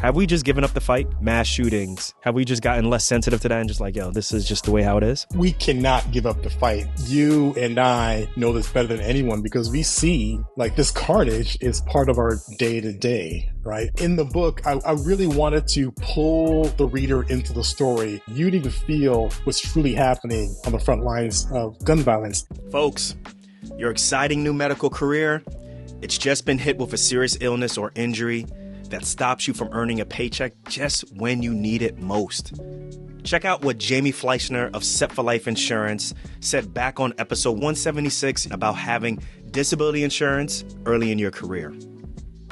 Have we just given up the fight? Mass shootings. Have we just gotten less sensitive to that and just like, yo, this is just the way how it is? We cannot give up the fight. You and I know this better than anyone because we see like this carnage is part of our day to day, right? In the book, I really wanted to pull the reader into the story. You need to feel what's truly happening on the front lines of gun violence. Folks, your exciting new medical career, it's just been hit with a serious illness or injury that stops you from earning a paycheck just when you need it most. Check out what Jamie Fleischner of Set for Life Insurance said back on episode 176 about having disability insurance early in your career.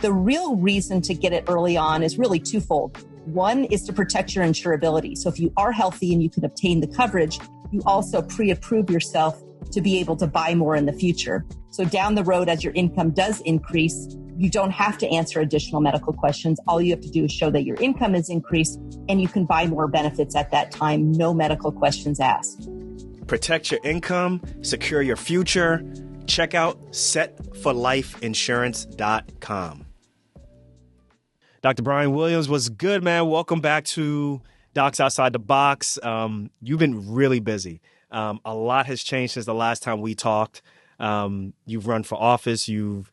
The real reason to get it early on is really twofold. One is to protect your insurability. So if you are healthy and you can obtain the coverage, you also pre-approve yourself to be able to buy more in the future. So down the road, as your income does increase, you don't have to answer additional medical questions. All you have to do is show that your income is increased and you can buy more benefits at that time. No medical questions asked. Protect your income, secure your future. Check out setforlifeinsurance.com. Dr. Brian Williams, was good, man. Welcome back to Docs Outside the Box. You've been really busy. A lot has changed since the last time we talked. You've run for office. You've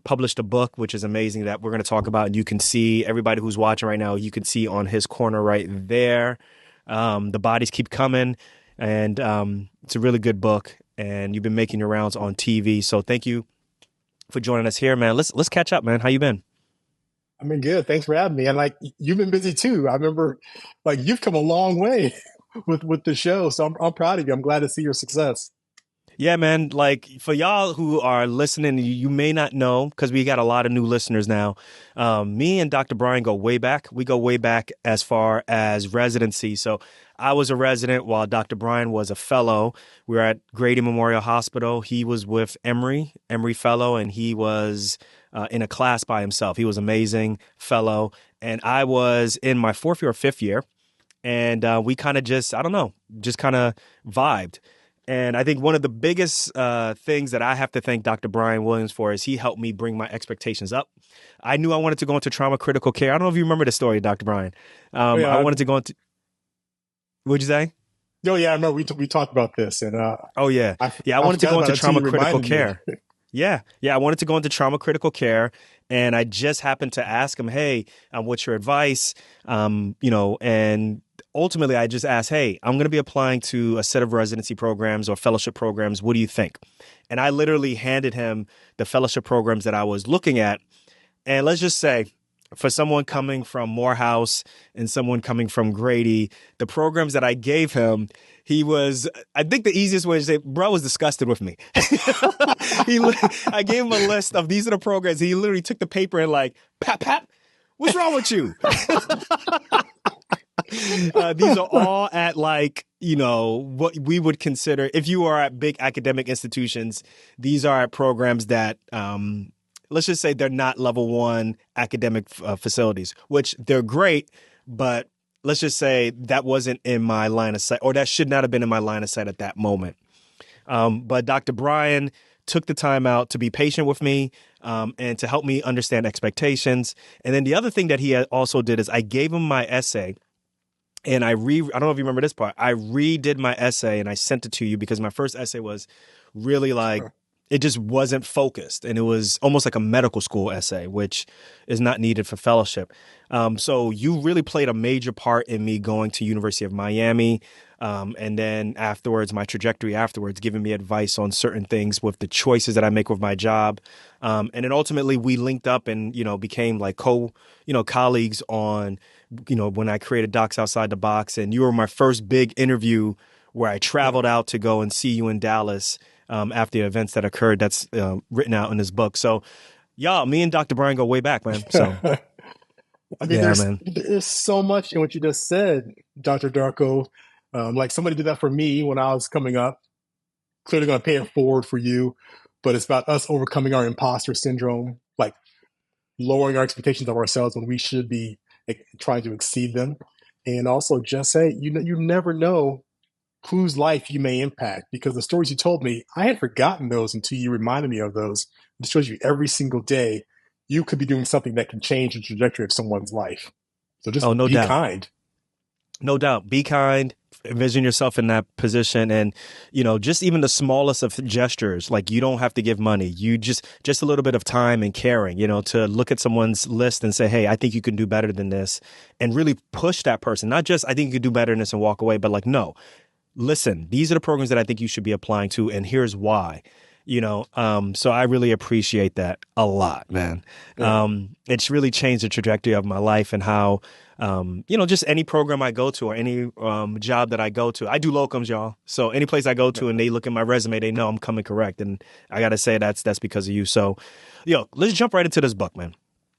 published a book, which is amazing, that we're going to talk about. And you can see, everybody who's watching right now, you can see on his corner right there. The Bodies Keep Coming. And it's a really good book. And you've been making your rounds on TV. So thank you for joining us here, man. Let's catch up, man. How you been? I've been good. Thanks for having me. And like, you've been busy too. I remember like you've come a long way with the show. So I'm proud of you. I'm glad to see your success. Yeah, man. Like, for y'all who are listening, you may not know, because we got a lot of new listeners now. Me and Dr. Brian go way back. We go way back as far as residency. So I was a resident while Dr. Brian was a fellow. We were at Grady Memorial Hospital. He was with Emory fellow, and he was in a class by himself. He was amazing fellow. And I was in my fourth year or fifth year. And we kind of just kind of vibed. And I think one of the biggest things that I have to thank Dr. Brian Williams for is he helped me bring my expectations up. I knew I wanted to go into trauma critical care. I don't know if you remember the story, Dr. Brian. I wanted to go into... What'd you say? Oh, yeah, I remember we talked about this. And I wanted to go into trauma critical care. Yeah, I wanted to go into trauma critical care. And I just happened to ask him, hey, what's your advice? And ultimately, I just asked, hey, I'm going to be applying to a set of residency programs or fellowship programs. What do you think? And I literally handed him the fellowship programs that I was looking at. And let's just say, for someone coming from Morehouse and someone coming from Grady, the programs that I gave him, I think the easiest way to say, bro was disgusted with me. I gave him a list of, these are the programs. He literally took the paper and like, pap, what's wrong with you? These are all at like, what we would consider, if you are at big academic institutions, these are at programs that, let's just say they're not level one academic facilities, which they're great, but let's just say that wasn't in my line of sight, or that should not have been in my line of sight at that moment. But Dr. Brian took the time out to be patient with me and to help me understand expectations. And then the other thing that he also did is I gave him my essay. And I don't know if you remember this part. I redid my essay and I sent it to you because my first essay was really like, it just wasn't focused. And it was almost like a medical school essay, which is not needed for fellowship. So you really played a major part in me going to University of Miami. And then afterwards, my trajectory afterwards, giving me advice on certain things with the choices that I make with my job. And then ultimately we linked up and, became like colleagues on, when I created Docs Outside the Box. And you were my first big interview where I traveled out to go and see you in Dallas after the events that occurred. That's written out in this book. So, y'all, me and Dr. Brian go way back, man. So, there's so much in what you just said, Dr. Darko. Like somebody did that for me when I was coming up. Clearly going to pay it forward for you, but it's about us overcoming our imposter syndrome, like lowering our expectations of ourselves when we should be trying to exceed them. And also just say, you never know whose life you may impact, because the stories you told me, I had forgotten those until you reminded me of those. It shows you every single day you could be doing something that can change the trajectory of someone's life. So just Oh, no be doubt. kind. No doubt. Be kind. Envision yourself in that position, and just even the smallest of gestures. Like, you don't have to give money. You just a little bit of time and caring. To look at someone's list and say, "Hey, I think you can do better than this," and really push that person. Not just, "I think you can do better than this," and walk away, but like, no, listen, these are the programs that I think you should be applying to, and here's why. So I really appreciate that a lot, man. Yeah. It's really changed the trajectory of my life and how, just any program I go to or any job that I go to. I do locums, y'all. So any place I go to and they look at my resume, they know I'm coming correct. And I got to say that's because of you. So, let's jump right into this book, man.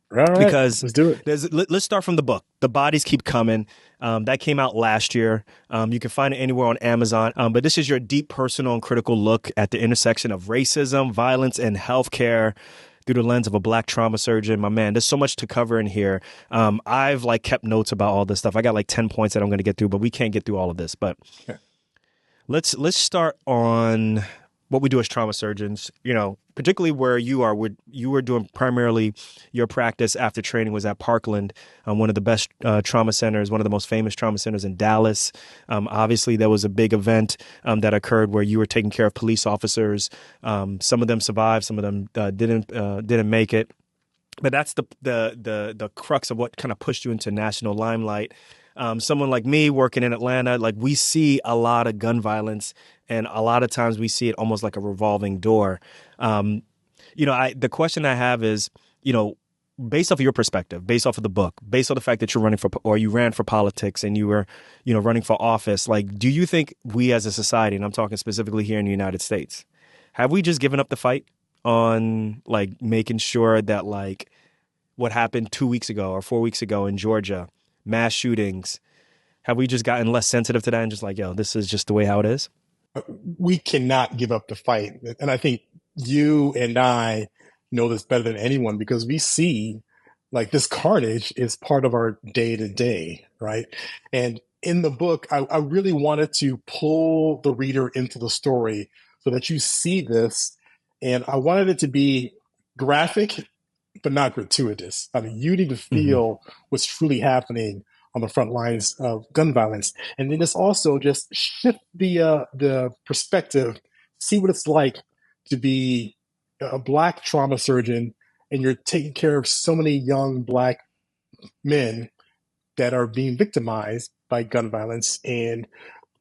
All right, Because let's do it. let's start from the book. The Bodies Keep Coming. That came out last year. You can find it anywhere on Amazon. But this is your deep, personal, and critical look at the intersection of racism, violence, and healthcare through the lens of a Black trauma surgeon. My man, there's so much to cover in here. I've kept notes about all this stuff. I got 10 points that I'm going to get through, but we can't get through all of this. But Yeah. let's start on what we do as trauma surgeons, particularly where you were doing primarily your practice after training was at Parkland, one of the best trauma centers, one of the most famous trauma centers in Dallas. Obviously, there was a big event that occurred where you were taking care of police officers. Some of them survived, some of them didn't make it. But that's the crux of what kind of pushed you into national limelight. Someone like me working in Atlanta, we see a lot of gun violence, and a lot of times we see it almost like a revolving door. The question I have is, based off of your perspective, based off of the book, based on the fact that you ran for politics and you were, running for office, do you think we as a society, and I'm talking specifically here in the United States, have we just given up the fight on making sure that what happened 2 weeks ago or 4 weeks ago in Georgia, mass shootings, have we just gotten less sensitive to that and just yo, this is just the way how it is? We cannot give up the fight. And I think you and I know this better than anyone because we see this carnage is part of our day to day, right? And in the book, I really wanted to pull the reader into the story so that you see this. And I wanted it to be graphic, but not gratuitous. I mean, you need to feel what's truly happening on the front lines of gun violence, and then it's also just shift the perspective, see what it's like to be a Black trauma surgeon, and you're taking care of so many young Black men that are being victimized by gun violence, and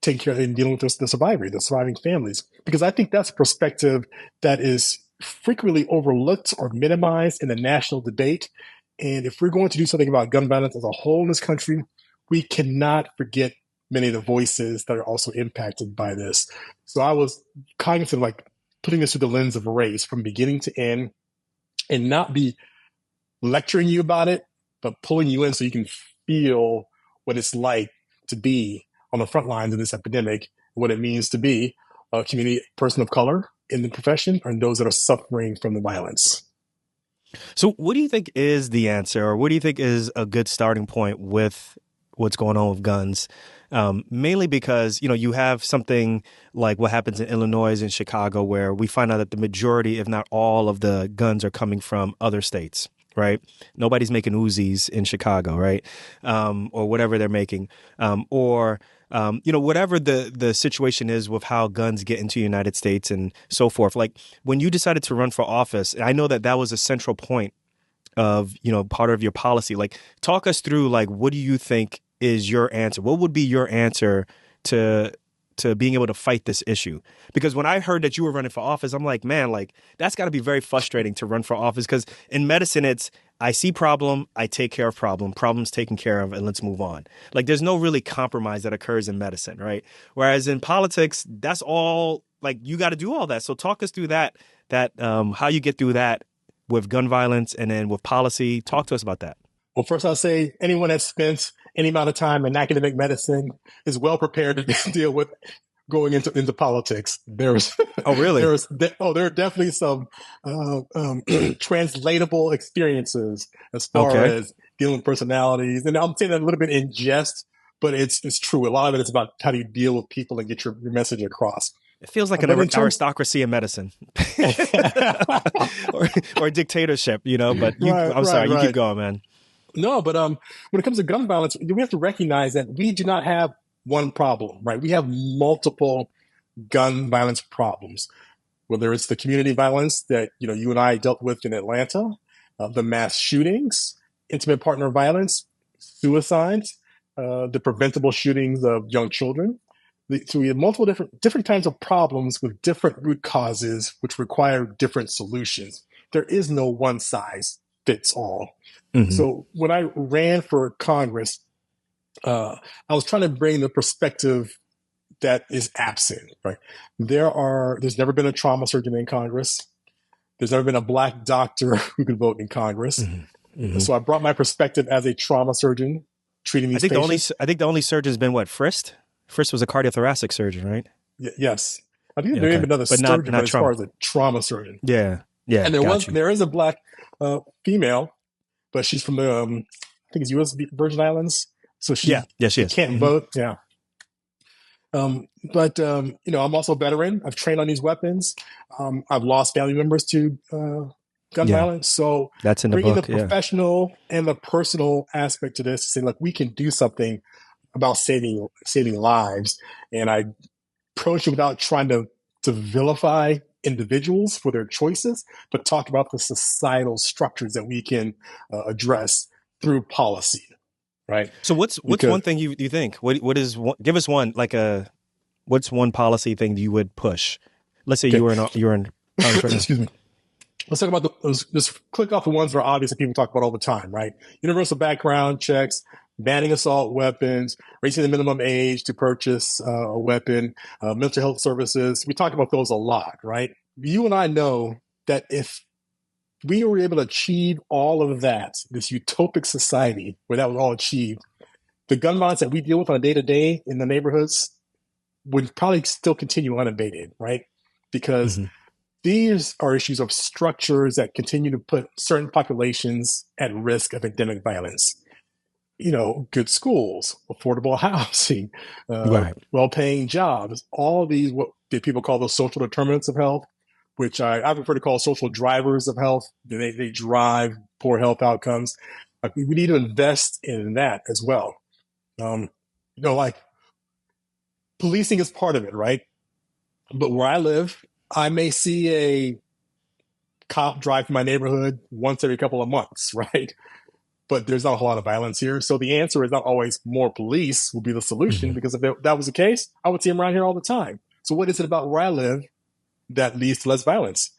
taking care of and dealing with the surviving families. Because I think that's a perspective that is frequently overlooked or minimized in the national debate. And if we're going to do something about gun violence as a whole in this country, we cannot forget many of the voices that are also impacted by this. So I was cognizant of putting this through the lens of race from beginning to end, and not be lecturing you about it, but pulling you in so you can feel what it's like to be on the front lines of this epidemic, what it means to be a community person of color in the profession, and those that are suffering from the violence. So what do you think is the answer, or what do you think is a good starting point with what's going on with guns? Mainly because, you have something like what happens in Illinois and Chicago, where we find out that the majority, if not all of the guns are coming from other states, right? Nobody's making Uzis in Chicago, right? Or whatever they're making. Whatever the situation is with how guns get into the United States and so forth. When you decided to run for office, I know that was a central point of, part of your policy. Talk us through, what do you think is your answer? What would be your answer to being able to fight this issue? Because when I heard that you were running for office, I'm like, man, that's got to be very frustrating to run for office, because in medicine, it's I see problem, I take care of problem's taken care of, and let's move on. There's no really compromise that occurs in medicine, right? Whereas in politics, that's all, you got to do all that. So talk us through that how you get through that with gun violence and then with policy. Talk to us about that. Well, first I'll say anyone that's spent any amount of time in academic medicine is well prepared to deal with going into politics. There's Oh, really? there are definitely some translatable experiences as far as dealing with personalities. And I'm saying that a little bit in jest, but it's true. A lot of it is about how do you deal with people and get your message across. It feels like an But in terms, aristocracy in medicine, or dictatorship, But right, I'm right, sorry, you keep right. going, man. No, but when it comes to gun violence, we have to recognize that we do not have one problem, right? We have multiple gun violence problems. Whether it's the community violence that you and I dealt with in Atlanta, the mass shootings, intimate partner violence, suicides, the preventable shootings of young children. So we have multiple different kinds of problems with different root causes, which require different solutions. There is no one size fits all. Mm-hmm. So when I ran for Congress, I was trying to bring the perspective that is absent, right? There's never been a trauma surgeon in Congress. There's never been a Black doctor who could vote in Congress. Mm-hmm. Mm-hmm. So I brought my perspective as a trauma surgeon treating these patients. I think the only surgeon has been what, Frist? Frist was a cardiothoracic surgeon, right? Yes. I think there may be another but surgeon, not but as trauma. far as a trauma surgeon. Yeah. And there is a Black female, but she's from the, I think it's U.S. Virgin Islands. So she can't vote. Yeah. But I'm also a veteran. I've trained on these weapons. I've lost family members to gun violence. So that's in the bringing book, the professional and the personal aspect to this to say, look, we can do something about saving lives. And I approach it without trying to vilify individuals for their choices, but talk about the societal structures that we can address through policy. Right. So what's one thing you think? What is give us one, what's one policy thing you would push? Let's say you were in excuse me. Let's talk about just click off the ones that are obvious that people talk about all the time, right? Universal background checks, banning assault weapons, raising the minimum age to purchase a weapon, mental health services. We talk about those a lot, right? You and I know that if we were able to achieve all of that, this utopic society where that was all achieved, the gun violence that we deal with on a day-to-day in the neighborhoods would probably still continue unabated, right? Because these are issues of structures that continue to put certain populations at risk of endemic violence. Good schools, affordable housing, well-paying jobs, all these, what people call those social determinants of health, which I prefer to call social drivers of health. They drive poor health outcomes. We need to invest in that as well. Policing is part of it, right? But where I live, I may see a cop drive through my neighborhood once every couple of months, right? But there's not a whole lot of violence here. So the answer is not always more police will be the solution, because if that was the case, I would see them around here all the time. So what is it about where I live that leads to less violence?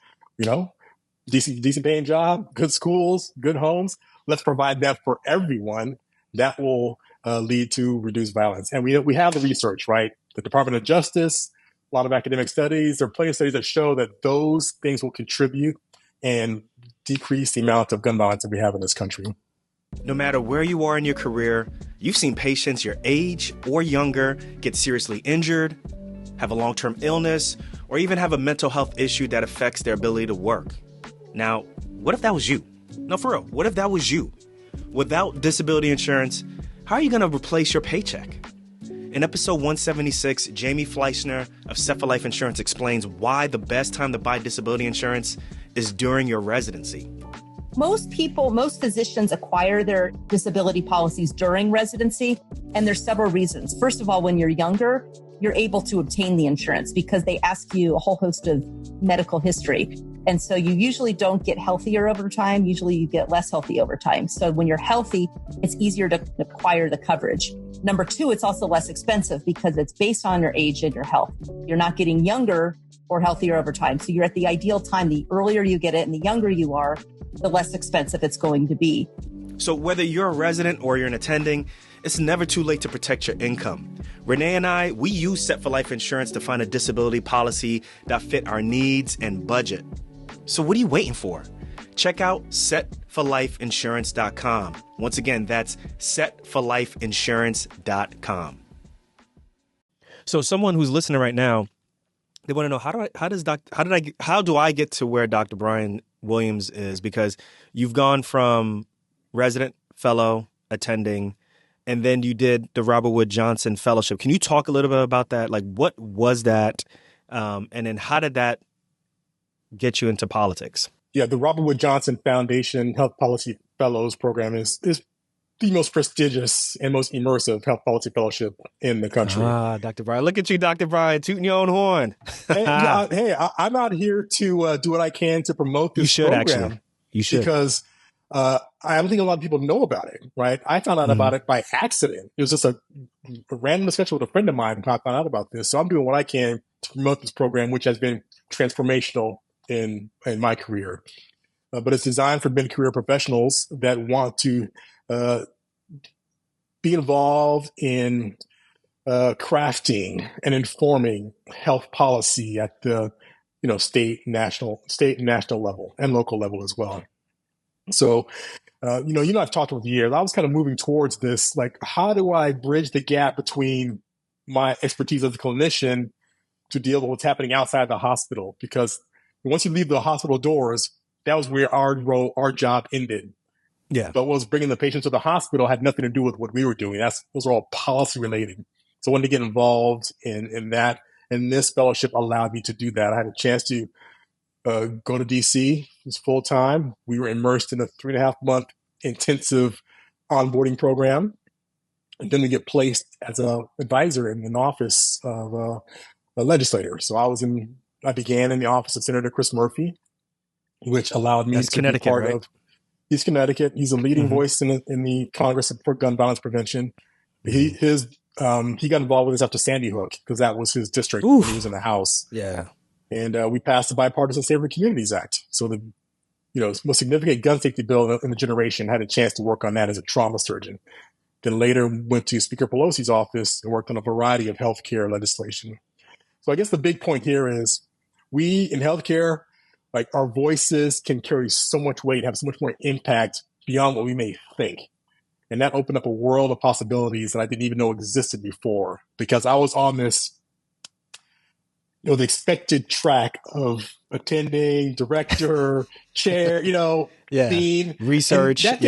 Decent paying job, good schools, good homes. Let's provide that for everyone. That will lead to reduced violence. And we have the research, right? The Department of Justice, a lot of academic studies. There are plenty of studies that show that those things will contribute and decrease the amount of gun violence that we have in this country. No matter where you are in your career, you've seen patients your age or younger get seriously injured, have a long-term illness, or even have a mental health issue that affects their ability to work. Now, what if that was you? No, for real, what if that was you? Without disability insurance, how are you going to replace your paycheck? In episode 176, Jamie Fleischner of Set for Life Insurance explains why the best time to buy disability insurance is during your residency. Most physicians acquire their disability policies during residency, and there's several reasons. First of all, when you're younger, you're able to obtain the insurance because they ask you a whole host of medical history. And so you usually don't get healthier over time. Usually you get less healthy over time. So when you're healthy, it's easier to acquire the coverage. Number two, it's also less expensive because it's based on your age and your health. You're not getting younger or healthier over time. So you're at the ideal time. The earlier you get it and the younger you are, the less expensive it's going to be. So whether you're a resident or you're an attending, it's never too late to protect your income. Renee and I, we use Set for Life Insurance to find a disability policy that fit our needs and budget. So what are you waiting for? Check out setforlifeinsurance.com. Once again, that's setforlifeinsurance.com. So someone who's listening right now, they want to know how do I get to where Dr. Brian Williams is? Because you've gone from resident, fellow, attending, and then you did the Robert Wood Johnson Fellowship. Can you talk a little bit about that? Like, what was that? And then how did that get you into politics? Yeah, the Robert Wood Johnson Foundation Health Policy Fellows Program is the most prestigious and most immersive health policy fellowship in the country. Dr. Brian, look at you, Dr. Brian, tooting your own horn. I'm out here to do what I can to promote this program. Actually. You should. Because I don't think a lot of people know about it, right? I found out about it by accident. It was just a random discussion with a friend of mine when I found out about this. So I'm doing what I can to promote this program, which has been transformational in my career. But it's designed for mid-career professionals that want to be involved in crafting and informing health policy at the state and national level and local level as well. So, I've talked over the years. I was kind of moving towards this, like, how do I bridge the gap between my expertise as a clinician to deal with what's happening outside the hospital? Because once you leave the hospital doors, that was where our job ended. Yeah. But what was bringing the patients to the hospital had nothing to do with what we were doing. Those are all policy related. So I wanted to get involved in that. And this fellowship allowed me to do that. I had a chance to go to DC. It was full time. We were immersed in a 3.5-month intensive onboarding program. And then we get placed as an advisor in an office of a legislator. So I began in the office of Senator Chris Murphy, which allowed me to be part of. He's Connecticut. He's a leading voice in the Congress for gun violence prevention. He got involved with this after Sandy Hook because that was his district when he was in the House. Yeah. And we passed the Bipartisan Safer Communities Act. So the most significant gun safety bill in the generation. Had a chance to work on that as a trauma surgeon. Then later went to Speaker Pelosi's office and worked on a variety of healthcare legislation. So I guess the big point here is we in healthcare, like, our voices can carry so much weight, have so much more impact beyond what we may think. And that opened up a world of possibilities that I didn't even know existed before, because I was on this, the expected track of attending, director, chair, dean, research. And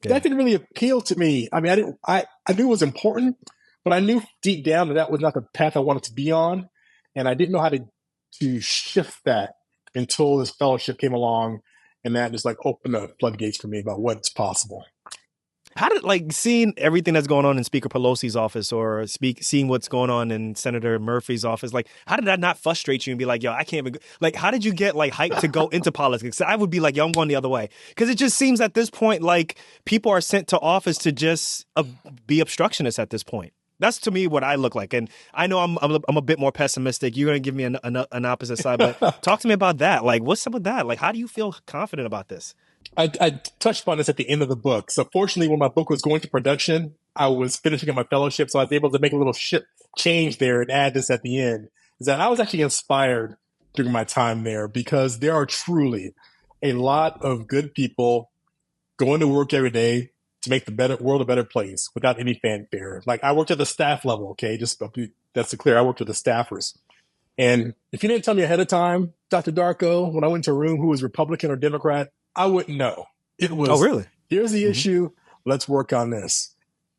that didn't really appeal to me. I mean, I knew it was important, but I knew deep down that was not the path I wanted to be on. And I didn't know how to shift that until this fellowship came along, and that just opened the floodgates for me about what's possible. How did seeing everything that's going on in Speaker Pelosi's office or seeing what's going on in Senator Murphy's office, how did that not frustrate you and be like, yo, I can't even how did you get hyped to go into politics? I would be like, yo, I'm going the other way, because it just seems at this point people are sent to office to just be obstructionists at this point. That's to me what I look like, and I know I'm a bit more pessimistic. You're going to give me an opposite side, but talk to me about that. What's up with that? How do you feel confident about this? I touched upon this at the end of the book. So fortunately, when my book was going to production, I was finishing up my fellowship, so I was able to make a little change there and add this at the end. Is that I was actually inspired during my time there, because there are truly a lot of good people going to work every day to make the world a better place without any fanfare. I worked at the staff level, okay? That's clear. I worked with the staffers. And if you didn't tell me ahead of time, Dr. Darko, when I went to a room who was Republican or Democrat, I wouldn't know. It was, oh, really? Here's the issue. Let's work on this.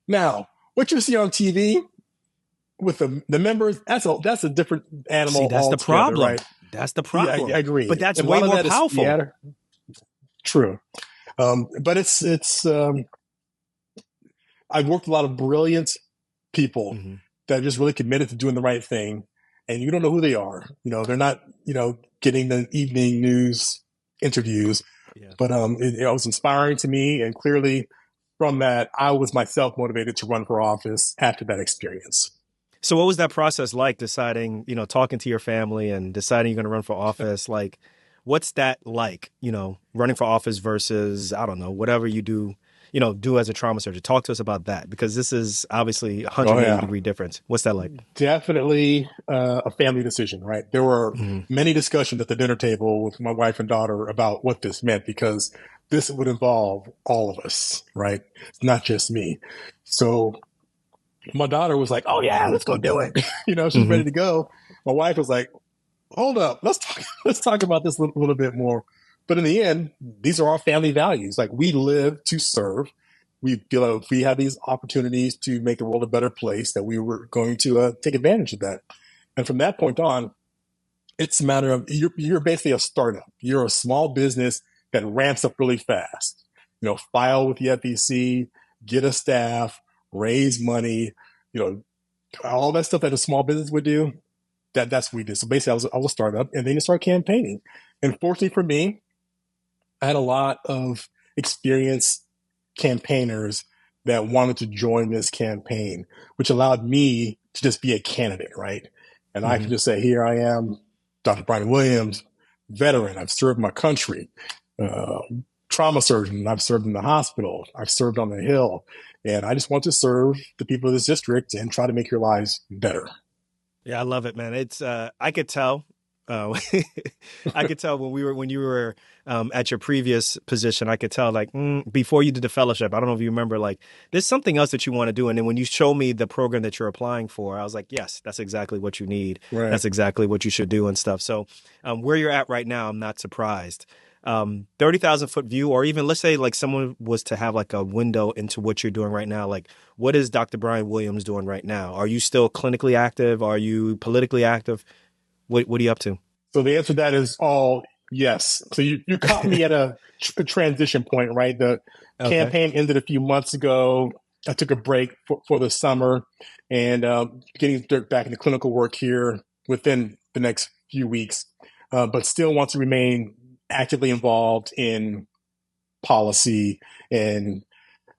Now, what you see on TV with the members, that's a different animal. See, that's the problem. Right? That's the problem. Yeah, I agree. But that's way more powerful. True. But it's I've worked with a lot of brilliant people that are just really committed to doing the right thing, and you don't know who they are. They're not, getting the evening news interviews, but it was inspiring to me, and clearly from that, I was myself motivated to run for office after that experience. So what was that process like, deciding, talking to your family and deciding you're going to run for office? What's that like, running for office versus, I don't know, whatever you do as a trauma surgeon? Talk to us about that, because this is obviously a 180-degree difference. What's that like? Definitely a family decision, right? There were many discussions at the dinner table with my wife and daughter about what this meant, because this would involve all of us, right? It's not just me. So my daughter was like, oh yeah, let's go do it. She's ready to go. My wife was like, hold up, let's talk about this a little bit more. But in the end, these are our family values. We live to serve. We feel if we have these opportunities to make the world a better place, that we were going to take advantage of that. And from that point on, It's a matter of you're basically a startup. You're a small business that ramps up really fast. File with the FEC, get a staff, raise money, you know, all that stuff that a small business would do. That's what we did. So basically, I was a startup, and then you start campaigning. And fortunately for me, I had a lot of experienced campaigners that wanted to join this campaign, which allowed me to just be a candidate, right? And I could just say, here I am, Dr. Brian Williams, veteran. I've served my country, uh, trauma surgeon. I've served in the hospital. I've served on the Hill. And I just want to serve the people of this district and try to make your lives better. Yeah, I love it, man. It's I could tell. I could tell when you were at your previous position. I could tell like before you did the fellowship. I don't know if you remember. Like, there's something else that you want to do, and then when you show me the program that you're applying for, I was like, yes, that's exactly what you need. Right. That's exactly what you should do and stuff. So, where you're at right now, I'm not surprised. 30,000 foot view, or even let's say like someone was to have like a window into what you're doing right now. Like, what is Dr. Brian Williams doing right now? Are you still clinically active? Are you politically active? What are you up to? So the answer to that is all yes. So you caught me at a transition point, right? The Okay. campaign ended a few months ago. I took a break for the summer and getting back into clinical work here within the next few weeks, but still want to remain actively involved in policy. And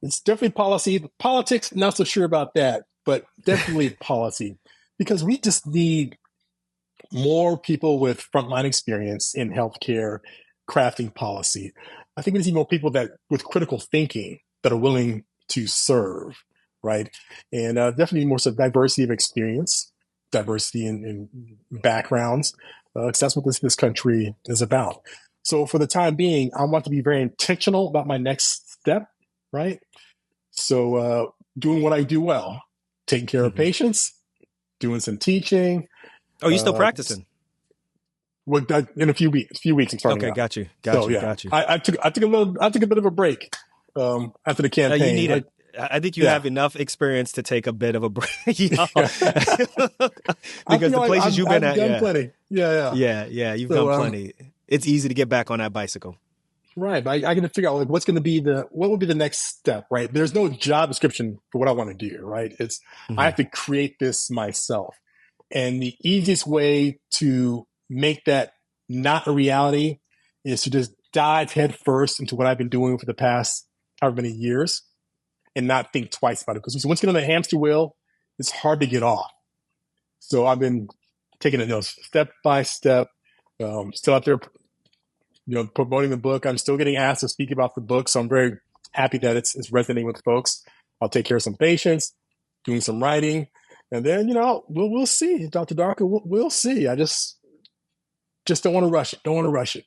it's definitely policy. Politics, not so sure about that, but definitely policy, because we just need more people with frontline experience in healthcare crafting policy. I think we need more people that with critical thinking that are willing to serve, right? And definitely more sort of diversity of experience, diversity in backgrounds, because that's what this country is about. So for the time being, I want to be very intentional about my next step, right? So doing what I do well, taking care of Mm-hmm. patients, doing some teaching, Oh, you still uh, practicing? well, in a few weeks, I'm starting Okay, up. got you, So yeah, got you. I took a bit of a break after the You campaign. need it. I think you Yeah, have enough experience to take a bit of a break, yo. I Because feel the like places you've been I've at, done yeah, plenty. Yeah. you've done So plenty. It's easy to get back on that bicycle. right, but I got to figure out like what will be the next step, right? There's no job description for what I want to do, right? I Hmm. have to create this myself, and the easiest way to make that not a reality is to just dive headfirst into what I've been doing for the past however many years and not think twice about it. Because once you get on the hamster wheel, it's hard to get off. So I've been taking it step by step. Still out there, promoting the book. I'm still getting asked to speak about the book, so I'm very happy that it's resonating with folks. I'll take care of some patients, doing some writing, and then we'll see, Dr. Darko. We'll see. I just don't want to rush it. Don't want to rush it.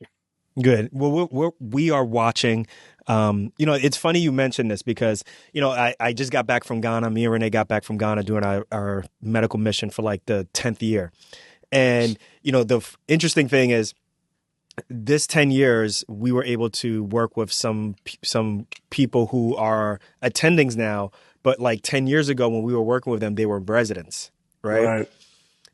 Good. Well, we are watching. It's funny you mentioned this because, I just got back from Ghana. Me and Renee got back from Ghana doing our medical mission for like the 10th year. And, the interesting thing is this 10 years, we were able to work with some people who are attendings now. But like 10 years ago, when we were working with them, they were residents. Right. Right.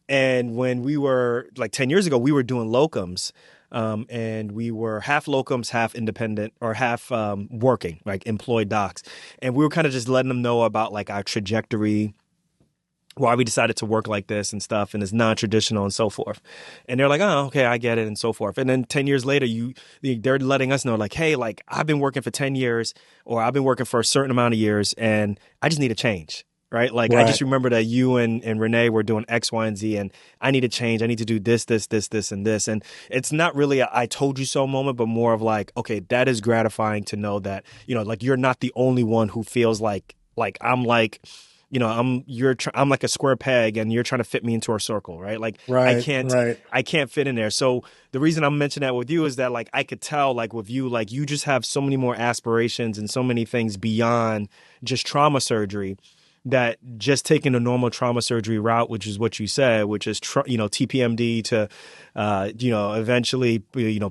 And when we were like 10 years ago, we were doing locums. And we were half locums, half independent, or half working, like employed docs. And we were kind of just letting them know about like our trajectory, why we decided to work like this and stuff, and it's non-traditional and so forth. And they're like, oh, okay, I get it, and so forth. And then 10 years later, they're letting us know like, hey, like I've been working for 10 years, or I've been working for a certain amount of years, and I just need a change. Right. Like I just Right. remember that you and Renee were doing X, Y, and Z, and I need to change. I need to do this, this, this, this, and this. And it's not really a I told you so moment, but more of like, okay, that is gratifying to know that, like you're not the only one who feels like I'm like, I'm like a square peg and you're trying to fit me into a circle, right? Like Right. Right. I can't fit in there. So the reason I'm mentioning that with you is that like I could tell like with you, like you just have so many more aspirations and so many things beyond just trauma surgery, that just taking a normal trauma surgery route, which is what you said, which is, TPMD to, eventually,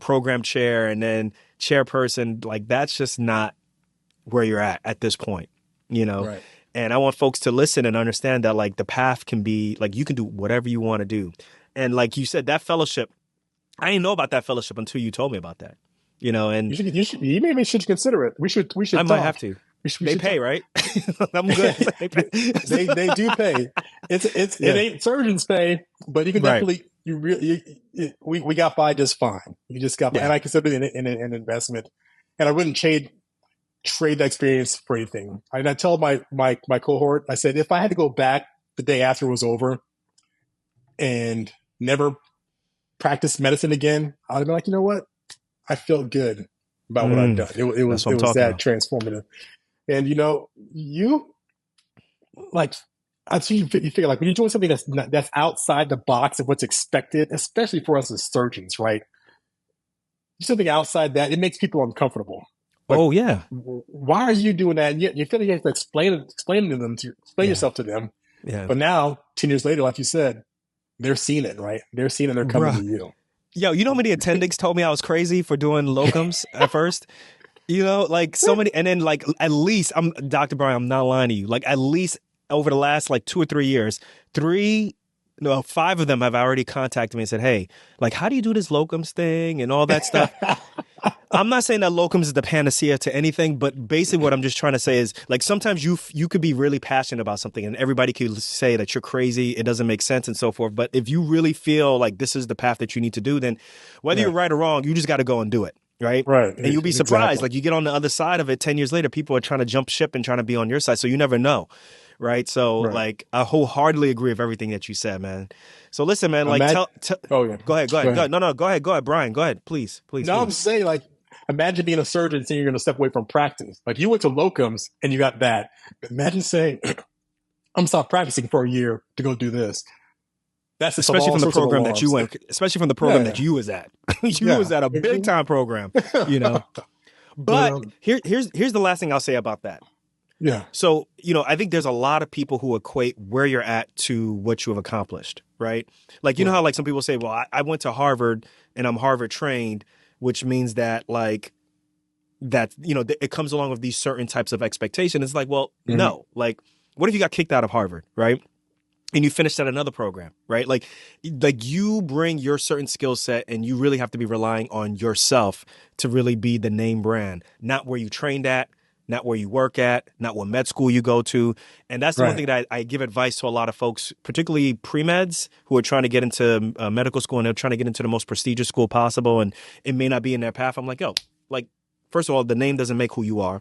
program chair and then chairperson, like that's just not where you're at this point, Right. And I want folks to listen and understand that like the path can be like, you can do whatever you want to do. And like you said, that fellowship, I didn't know about that fellowship until you told me about that. And You maybe should consider it. We I should might have talk. to. We They should pay, talk. right? I'm good. They pay. They do pay. It Yeah. ain't surgeons pay, but you can Right. definitely we got by just fine. You just got by, and Yeah. I consider it an investment, and I wouldn't trade that experience for anything. And I tell my cohort, I said, if I had to go back the day after it was over and never practice medicine again, I'd have been like, you know what? I felt good about what I've done. That's what It I'm was talking that about. transformative. And you like I see you figure like when you're doing something that's outside the box of what's expected, especially for us as surgeons, right? Something outside that, it makes people uncomfortable. Like, Oh yeah. why are you doing that? And yet you feel like you have to explain Yeah. yourself to them. Yeah. But now, 10 years later, like you said, they're seeing it, right? They're seeing it. They're coming to Bruh. you. Yo, you know how many attendings told me I was crazy for doing locums at first? Like so many, and then like at least I'm Dr. Brian, I'm not lying to you. Like at least over the last like 2 or 3 years, five of them have already contacted me and said, "Hey, like how do you do this locums thing and all that stuff?" I'm not saying that locums is the panacea to anything, but basically what I'm just trying to say is like sometimes you could be really passionate about something and everybody could say that you're crazy, it doesn't make sense and so forth. But if you really feel like this is the path that you need to do, then whether you're right or wrong, you just got to go and do it. Right. Right. And you'll be surprised. Exactly. Like you get on the other side of it 10 years later, people are trying to jump ship and trying to be on your side. So you never know. Right. So like I wholeheartedly agree with everything that you said, man. So listen, man, like oh yeah. Go ahead. No, go ahead, Brian. Go ahead. Please. No, I'm saying like imagine being a surgeon saying you're going to step away from practice. Like you went to locums and you got that. Imagine saying, I'm going to stop practicing for a year to go do this. That's especially from the program that you went, especially from the program that you was at. You was at a big time program, But here's the last thing I'll say about that. Yeah. So, I think there's a lot of people who equate where you're at to what you have accomplished, right? Like, you know how like some people say, well, I went to Harvard and I'm Harvard trained, which means that like that, it comes along with these certain types of expectations. It's like, well, no, like what if you got kicked out of Harvard, right? And you finished at another program, right? Like you bring your certain skill set and you really have to be relying on yourself to really be the name brand, not where you trained at, not where you work at, not what med school you go to. And that's the one thing that I give advice to a lot of folks, particularly pre-meds who are trying to get into medical school and they're trying to get into the most prestigious school possible. And it may not be in their path. I'm like, yo, like, first of all, the name doesn't make who you are.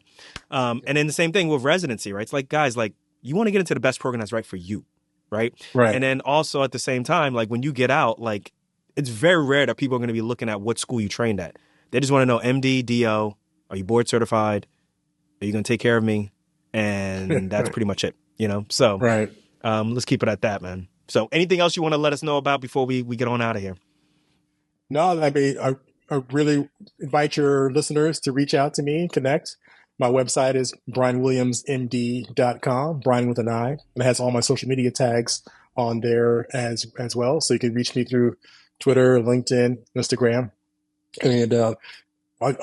And then the same thing with residency, right? It's like, guys, like you want to get into the best program that's right for you. Right. And then also at the same time, like when you get out, like it's very rare that people are going to be looking at what school you trained at. They just want to know MD, DO, are you board certified? Are you going to take care of me? And that's pretty much it, So let's keep it at that, man. So anything else you want to let us know about before we get on out of here? No, I mean, I really invite your listeners to reach out to me, connect. My website is brianwilliamsmd.com, Brian with an I. And it has all my social media tags on there as well. So you can reach me through Twitter, LinkedIn, Instagram. And I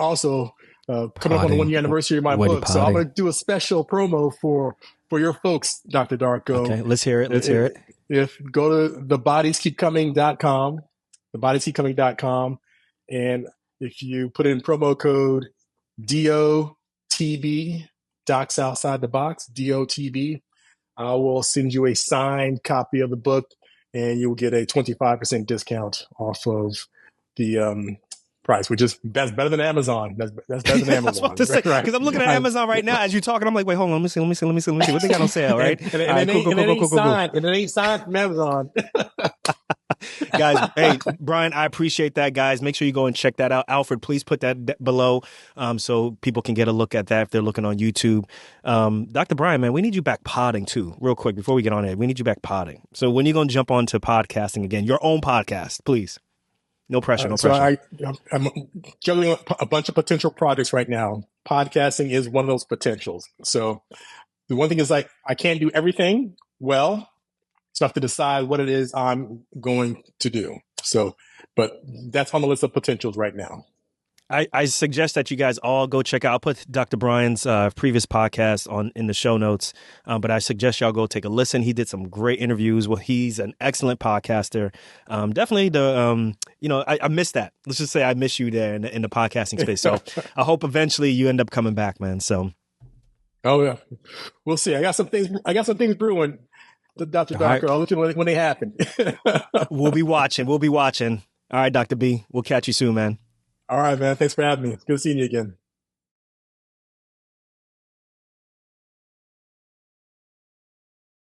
also coming up on the 1 year anniversary of my book. So I'm going to do a special promo for your folks, Dr. Darko. Okay, let's hear it. If go to thebodieskeepcoming.com, thebodieskeepcoming.com, and if you put in promo code DOTB, Docs Outside the Box, DOTB, I will send you a signed copy of the book and you will get a 25% discount off of the price, which is that's better than Amazon. That's better than Amazon. I was about to say, because I'm looking at Amazon right now as you're talking. I'm like, wait, hold on, let me see what they got on sale, right? And it ain't signed from Amazon. Guys, hey, Brian, I appreciate that, guys. Make sure you go and check that out. Alfred, please put that below so people can get a look at that if they're looking on YouTube. Dr. Brian, man, we need you back podding too, real quick, before we get on it. We need you back podding. So when are you going to jump on to podcasting again? Your own podcast, please. No pressure, no pressure. So I'm juggling a bunch of potential projects right now. Podcasting is one of those potentials. So the one thing is like I can't do everything well. So I have to decide what it is I'm going to do. So, but that's on the list of potentials right now. I suggest that you guys all go check out. I'll put Dr. Brian's previous podcast on in the show notes, but I suggest y'all go take a listen. He did some great interviews. Well, he's an excellent podcaster. Definitely I miss that. Let's just say I miss you there in the podcasting space. So I hope eventually you end up coming back, man. So. Oh yeah, we'll see. I got some things brewing, Dr. Darko. Right. I'll let you know when they happen. We'll be watching. All right, Dr. B. We'll catch you soon, man. All right, man. Thanks for having me. It's good seeing you again.